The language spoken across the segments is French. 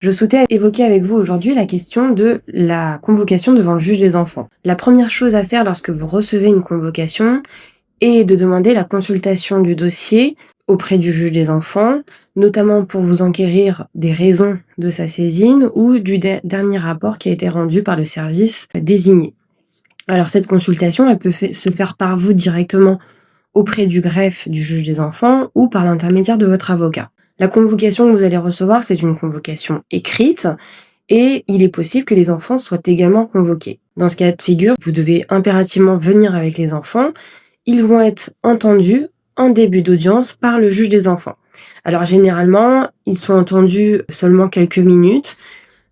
Je souhaitais évoquer avec vous aujourd'hui la question de la convocation devant le juge des enfants. La première chose à faire lorsque vous recevez une convocation est de demander la consultation du dossier auprès du juge des enfants, notamment pour vous enquérir des raisons de sa saisine ou du dernier rapport qui a été rendu par le service désigné. Alors cette consultation, elle peut se faire par vous directement auprès du greffe du juge des enfants ou par l'intermédiaire de votre avocat. La convocation que vous allez recevoir, c'est une convocation écrite et il est possible que les enfants soient également convoqués. Dans ce cas de figure, vous devez impérativement venir avec les enfants. Ils vont être entendus en début d'audience par le juge des enfants. Alors généralement, ils sont entendus seulement quelques minutes.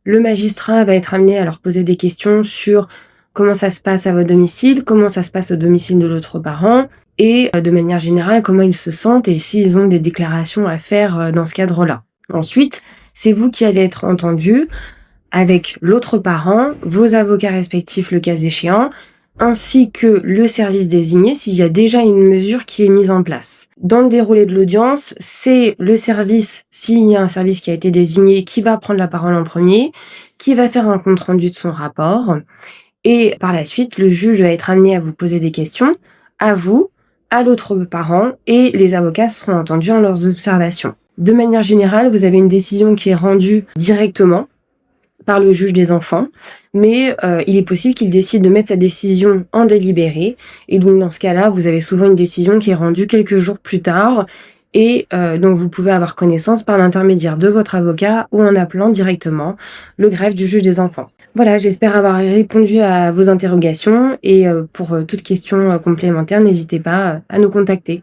Le magistrat va être amené à leur poser des questions sur comment ça se passe à votre domicile, comment ça se passe au domicile de l'autre parent, et de manière générale, comment ils se sentent et s'ils ont des déclarations à faire dans ce cadre-là. Ensuite, c'est vous qui allez être entendu avec l'autre parent, vos avocats respectifs le cas échéant, ainsi que le service désigné s'il y a déjà une mesure qui est mise en place. Dans le déroulé de l'audience, c'est le service, s'il y a un service qui a été désigné, qui va prendre la parole en premier, qui va faire un compte-rendu de son rapport, et par la suite, le juge va être amené à vous poser des questions, à vous, à l'autre parent, et les avocats seront entendus en leurs observations. De manière générale, vous avez une décision qui est rendue directement par le juge des enfants, mais il est possible qu'il décide de mettre sa décision en délibéré, et donc dans ce cas-là, vous avez souvent une décision qui est rendue quelques jours plus tard, et dont vous pouvez avoir connaissance par l'intermédiaire de votre avocat ou en appelant directement le greffe du juge des enfants. Voilà, j'espère avoir répondu à vos interrogations, et pour toute question complémentaire, n'hésitez pas à nous contacter.